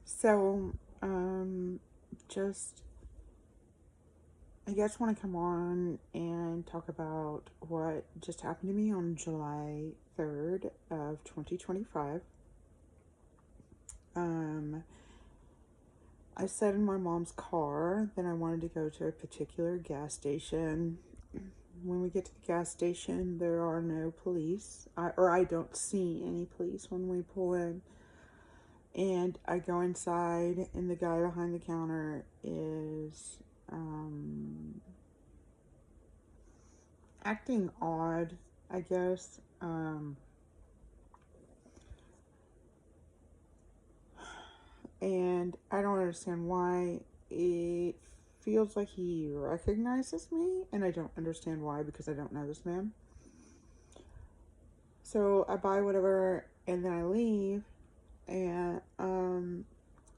So, just, I guess want to come on and talk about what just happened to me on July 3rd of 2025. Um, I said in my mom's car that I wanted to go to a particular gas station. When we get to the gas station, there are no police, or I don't see any police when we pull in. And I go inside, and the guy behind the counter is acting odd, I guess. And I don't understand why. It feels like he recognizes me, and I don't understand why because I don't know this man. So I buy whatever, and then I leave, and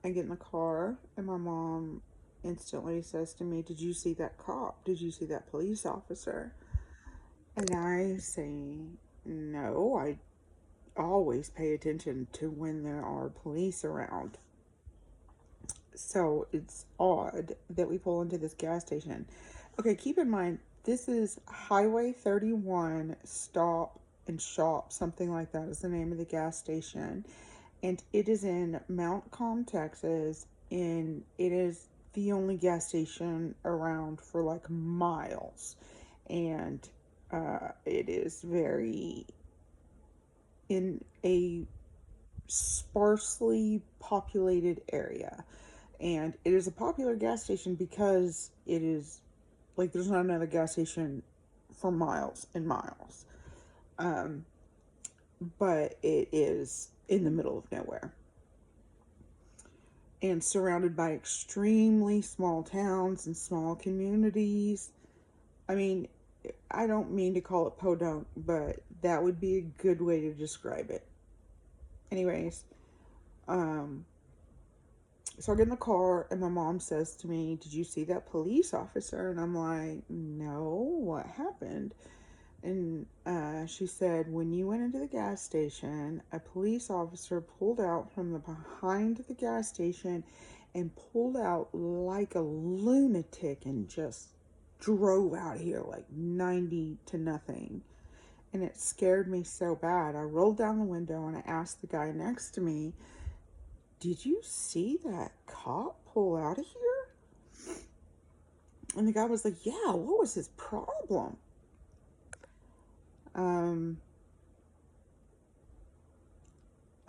I get in the car, and my mom instantly says to me, "Did you see that cop? Did you see that police officer?" And I say, "No, I always pay attention to when there are police around." So it's odd that we pull into this gas station. Okay, keep in mind, this is Highway 31 Stop and Shop, something like that is the name of the gas station. And it is in Mount Com, Texas, and it is the only gas station around for like miles. And it is very in a sparsely populated area. And it is a popular gas station because it is like there's not another gas station for miles and miles. Um, but it is in the middle of nowhere and surrounded by extremely small towns and small communities. I mean, I don't mean to call it podunk, but that would be a good way to describe it. Anyways, um, so I get in the car, and my mom says to me, "Did you see that police officer?" And I'm like, "No, what happened?" And she said, "When you went into the gas station, a police officer pulled out from the behind the gas station and pulled out like a lunatic and just drove out of here like 90 to nothing." And it scared me so bad. I rolled down the window and I asked the guy next to me, "Did you see that cop pull out of here?" And the guy was like, "Yeah, what was his problem?" Um,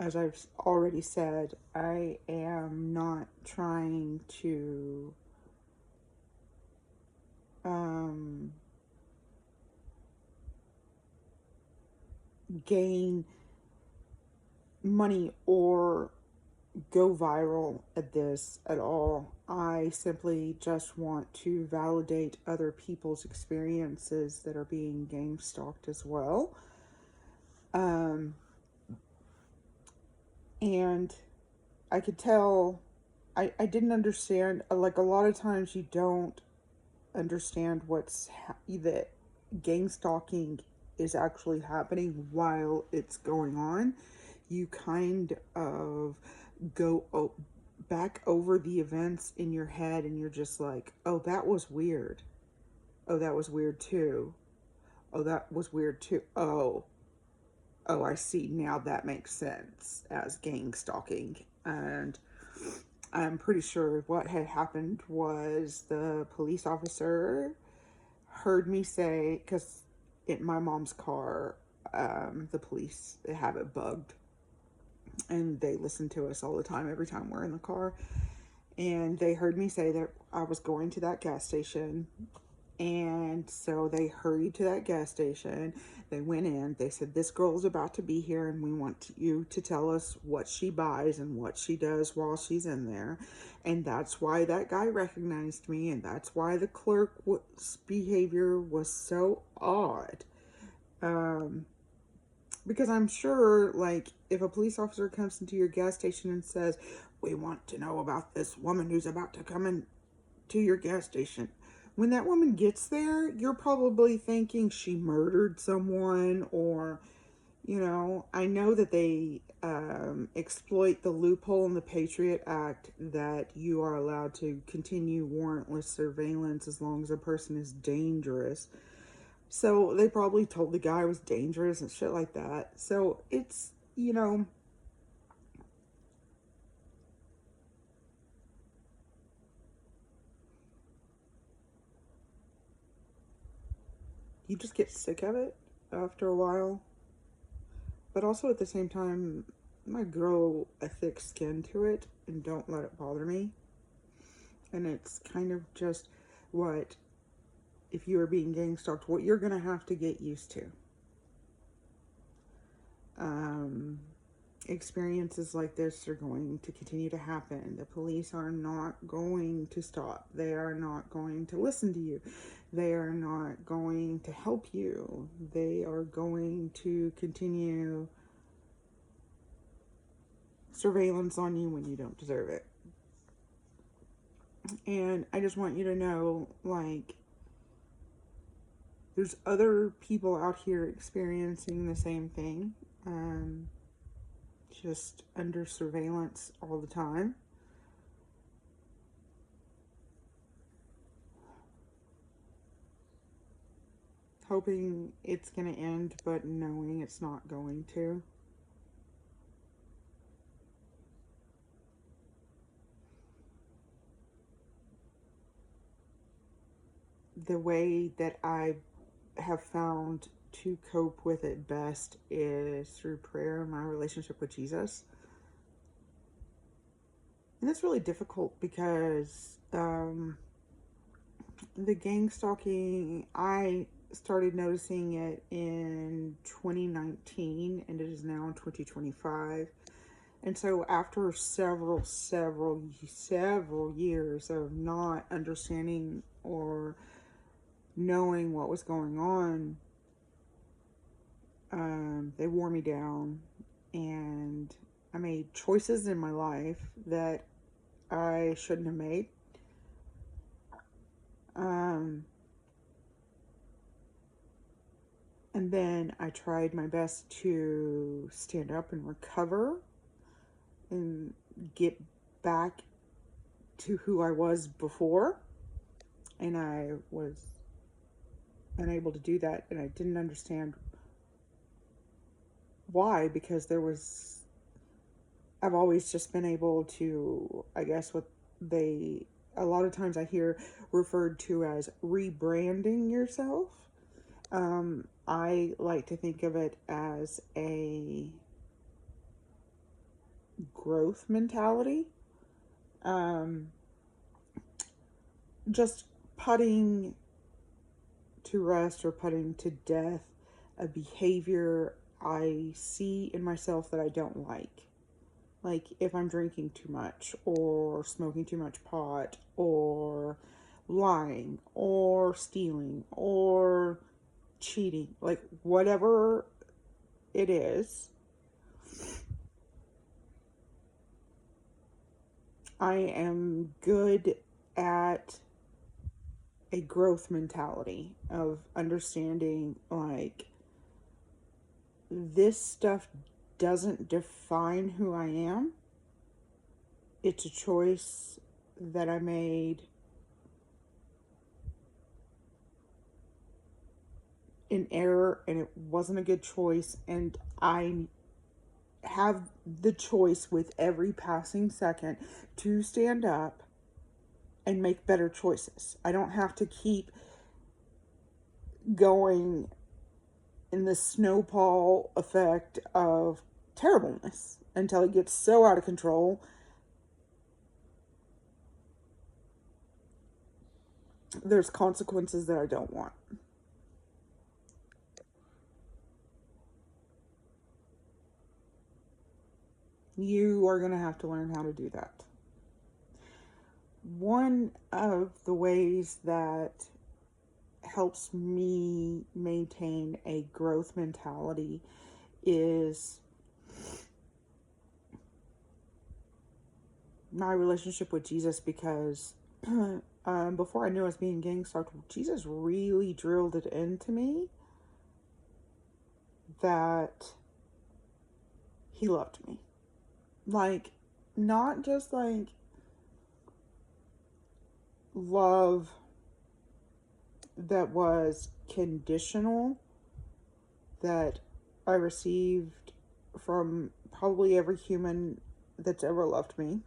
as I've already said, I am not trying to um, gain money or go viral at this at all. I simply just want to validate other people's experiences that are being gang stalked as well. Um, and I could tell I didn't understand. Like a lot of times, you don't understand that gang stalking is actually happening while it's going on. You kind of go back over the events in your head, and you're just like, "Oh, that was weird. Oh, that was weird too. Oh, that was weird too. Oh, I see. Now that makes sense as gang stalking." And I'm pretty sure what had happened was the police officer heard me say, because in my mom's car, the police have it bugged and they listen to us all the time, every time we're in the car. And they heard me say that I was going to that gas station. And so they hurried to that gas station. They went in. They said, "This girl's about to be here, and we want you to tell us what she buys and what she does while she's in there." And that's why that guy recognized me, and that's why the clerk's behavior was so odd. Um, because I'm sure, like, if a police officer comes into your gas station and says, "We want to know about this woman who's about to come in to your gas station," when that woman gets there, you're probably thinking she murdered someone, or, I know that they exploit the loophole in the Patriot Act that you are allowed to continue warrantless surveillance as long as a person is dangerous. So they probably told the guy was dangerous and shit like that. So it's, you just get sick of it after a while. But also at the same time, I grow a thick skin to it and don't let it bother me. And it's kind of just what, if you are being gang stalked, what you're going to have to get used to. Experiences like this are going to continue to happen. The police are not going to stop. They are not going to listen to you. They are not going to help you. They are going to continue surveillance on you when you don't deserve it. And I just want you to know, like, there's other people out here experiencing the same thing. Just under surveillance all the time. Hoping it's going to end, but knowing it's not going to. The way that I have found to cope with it best is through prayer and my relationship with Jesus. And it's really difficult because the gang stalking, I started noticing it in 2019 and it is now 2025. And so after several years of not understanding or knowing what was going on, they wore me down, and I made choices in my life that I shouldn't have made. And then I tried my best to stand up and recover and get back to who I was before. And I was unable to do that, and I didn't understand why, because I've always just been able to, I guess what a lot of times I hear referred to as rebranding yourself. I like to think of it as a growth mentality. Just putting to rest or putting to death a behavior I see in myself that I don't like. Like if I'm drinking too much or smoking too much pot or lying or stealing or cheating, like whatever it is, I am good at a growth mentality of understanding, like, this stuff doesn't define who I am. It's a choice that I made in error, and it wasn't a good choice, and I have the choice with every passing second to stand up and make better choices. I don't have to keep going in the snowball effect of terribleness until it gets so out of control there's consequences that I don't want. You are going to have to learn how to do that. One of the ways that helps me maintain a growth mentality is my relationship with Jesus, because before I knew I was being gang stalked, Jesus really drilled it into me that he loved me. Like, not just like love that was conditional, that I received from probably every human that's ever loved me.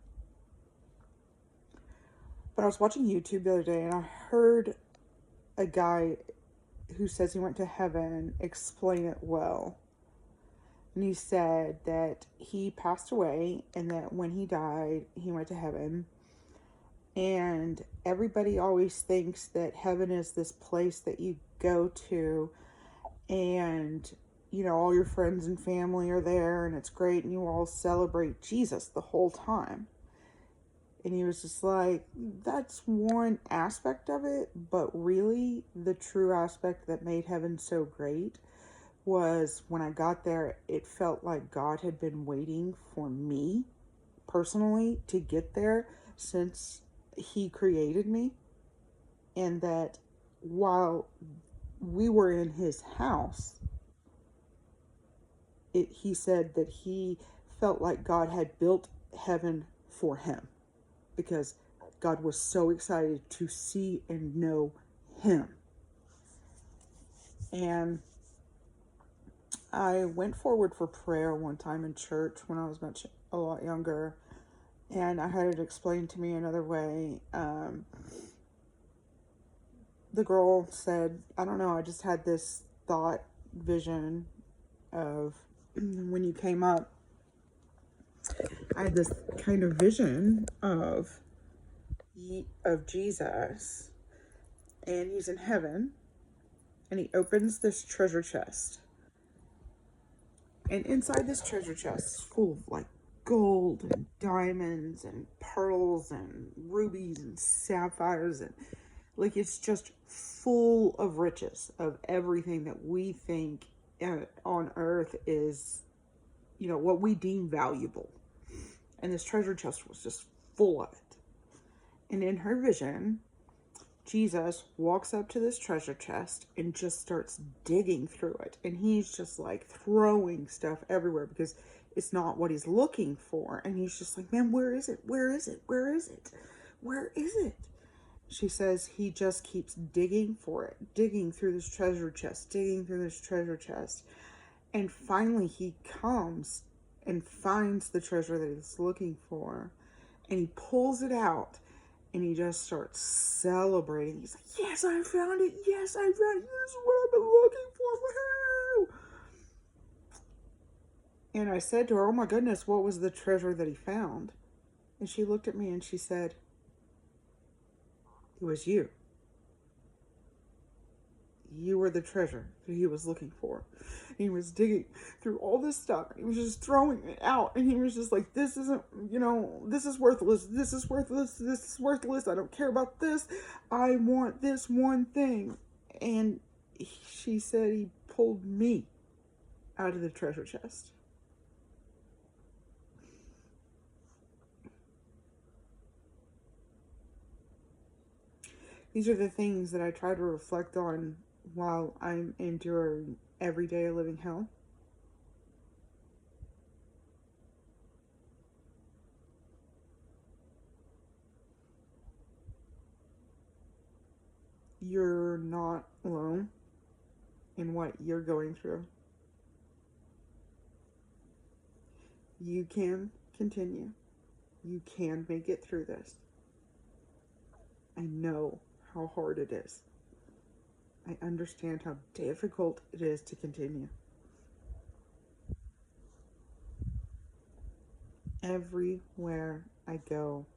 But I was watching YouTube the other day and I heard a guy who says he went to heaven explain it well. And he said that he passed away and that when he died, he went to heaven. And everybody always thinks that heaven is this place that you go to and, you know, all your friends and family are there and it's great and you all celebrate Jesus the whole time. And he was just like, that's one aspect of it, but really the true aspect that made heaven so great was when I got there, it felt like God had been waiting for me personally to get there since he created me. And that while we were in his house, he said that he felt like God had built heaven for him because God was so excited to see and know him. And I went forward for prayer one time in church when I was a lot younger, and I had it explained to me another way. The girl said, I don't know, I just had this thought vision of when you came up, I had this kind of vision of Jesus, and he's in heaven, and he opens this treasure chest, and inside this treasure chest is full of like gold and diamonds and pearls and rubies and sapphires, and like it's just full of riches of everything that we think on earth is, you know, what we deem valuable. And this treasure chest was just full of it. And in her vision, Jesus walks up to this treasure chest and just starts digging through it. And he's just like throwing stuff everywhere because it's not what he's looking for. And he's just like, man, where is it? Where is it? Where is it? Where is it? She says he just keeps digging for it, digging through this treasure chest, digging through this treasure chest. And finally he comes and finds the treasure that he's looking for. And he pulls it out. And he just starts celebrating. He's like, yes, I found it. Yes, I found it. This is what I've been looking for. Woohoo! And I said to her, oh my goodness, what was the treasure that he found? And she looked at me and she said, it was you. You were the treasure that he was looking for. And he was digging through all this stuff. And he was just throwing it out. And he was just like, this isn't, you know, this is worthless. This is worthless. This is worthless. I don't care about this. I want this one thing. And she said he pulled me out of the treasure chest. These are the things that I try to reflect on while I'm enduring everyday living hell. You're not alone in what you're going through. You can continue. You can make it through this. I know how hard it is. I understand how difficult it is to continue. Everywhere I go,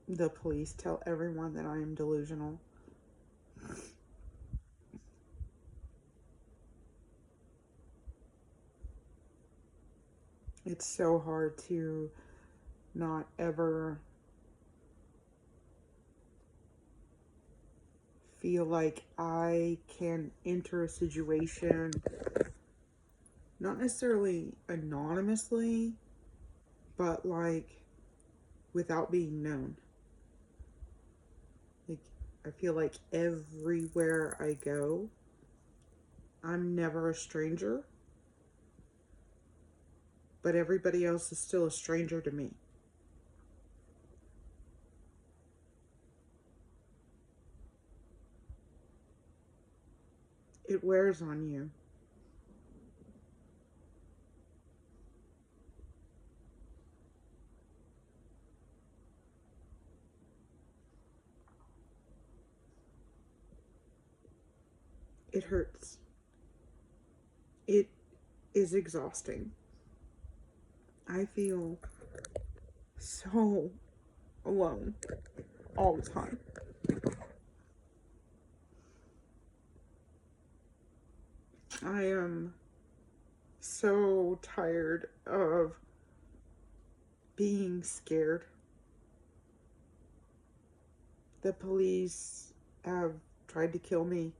the police tell everyone that I am delusional. It's so hard to not ever feel like I can enter a situation, not necessarily anonymously, but like without being known. Like, I feel like everywhere I go, I'm never a stranger. but everybody else is still a stranger to me. It wears on you. It hurts. It is exhausting. I feel so alone all the time. I am so tired of being scared. The police have tried to kill me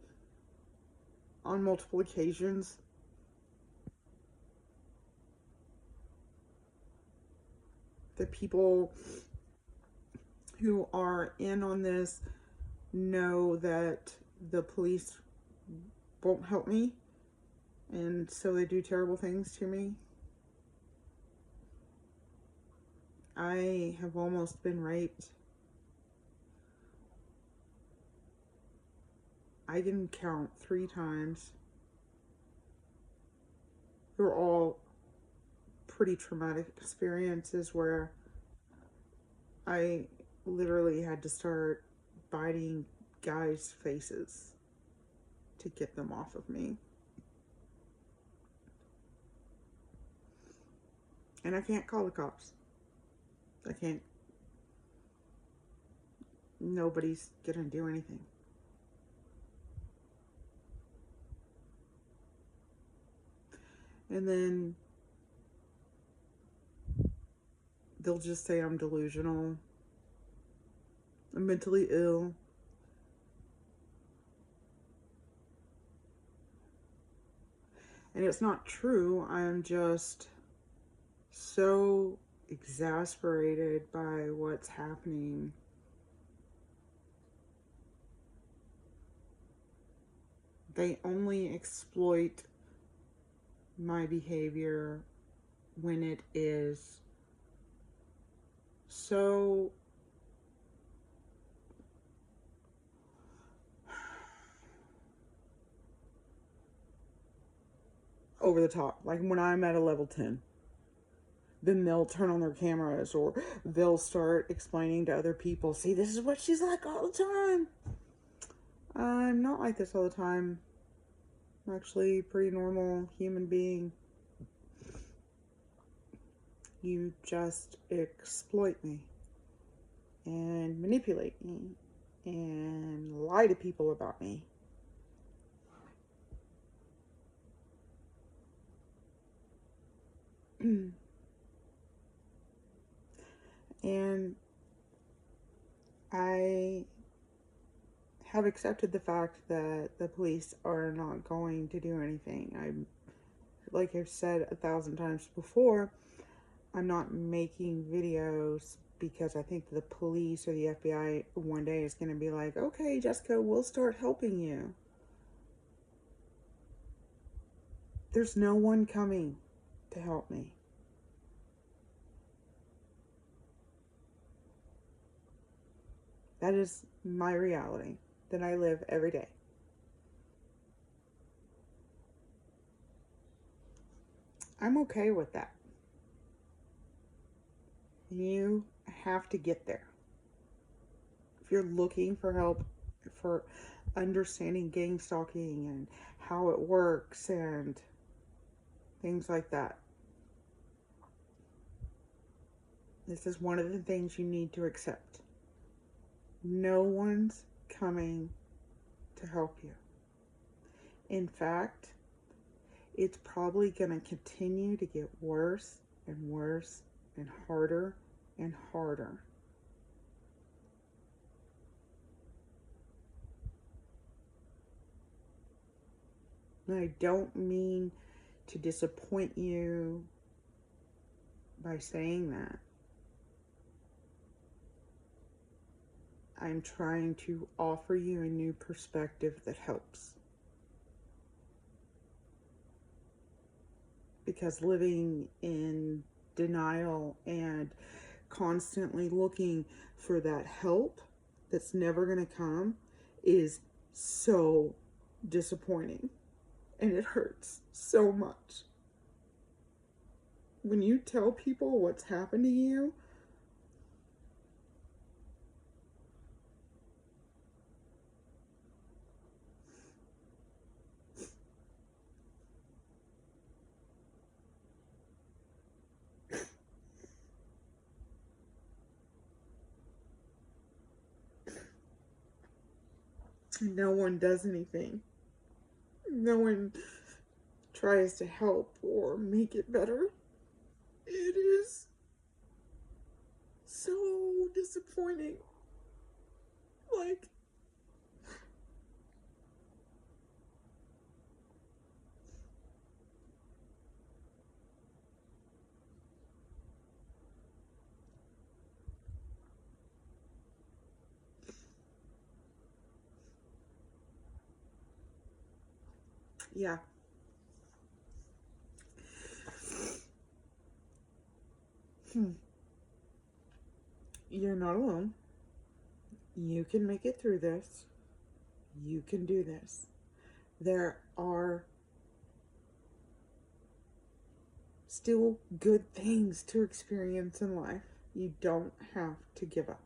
on multiple occasions. The people who are in on this know that the police won't help me, and so they do terrible things to me. I have almost been raped. I can count 3 times. They're all pretty traumatic experiences where I literally had to start biting guys' faces to get them off of me. And I can't call the cops. I can't. Nobody's gonna do anything. And then they'll just say I'm delusional, I'm mentally ill. And it's not true. I'm just so exasperated by what's happening. They only exploit my behavior when it is so over the top. Like when I'm at a level 10, then they'll turn on their cameras or they'll start explaining to other people, see, this is what she's like all the time. I'm not like this all the time. I'm actually a pretty normal human being. You just exploit me and manipulate me and lie to people about me. And I have accepted the fact that the police are not going to do anything. Like I've said 1,000 times before, I'm not making videos because I think the police or the FBI one day is going to be like, okay, Jessica, we'll start helping you. There's no one coming to help me. That is my reality that I live every day. I'm okay with that. You have to get there. If you're looking for help for understanding gang stalking and how it works and things like that, this is one of the things you need to accept. No one's coming to help you. In fact, it's probably going to continue to get worse and worse and harder and harder. And I don't mean to disappoint you by saying that. I'm trying to offer you a new perspective that helps. because living in denial and constantly looking for that help that's never going to come is so disappointing, and it hurts so much. When you tell people what's happened to you, no one does anything. No one tries to help or make it better. It is so disappointing. Like, yeah. You're not alone. You can make it through this. You can do this. There are still good things to experience in life. You don't have to give up.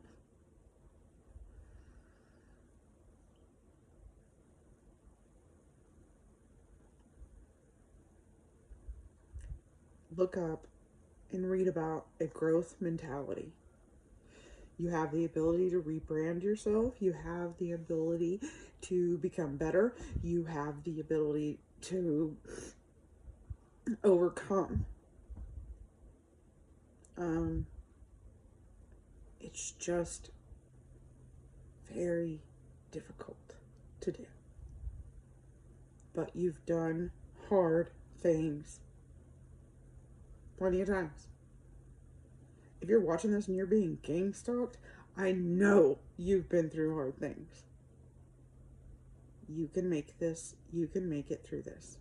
Look up and read about a growth mentality. You have the ability to rebrand yourself. You have the ability to become better. You have the ability to overcome. It's just very difficult to do. But you've done hard things plenty of times. If you're watching this and you're being gang stalked, I know you've been through hard things. You can make this. You can make it through this.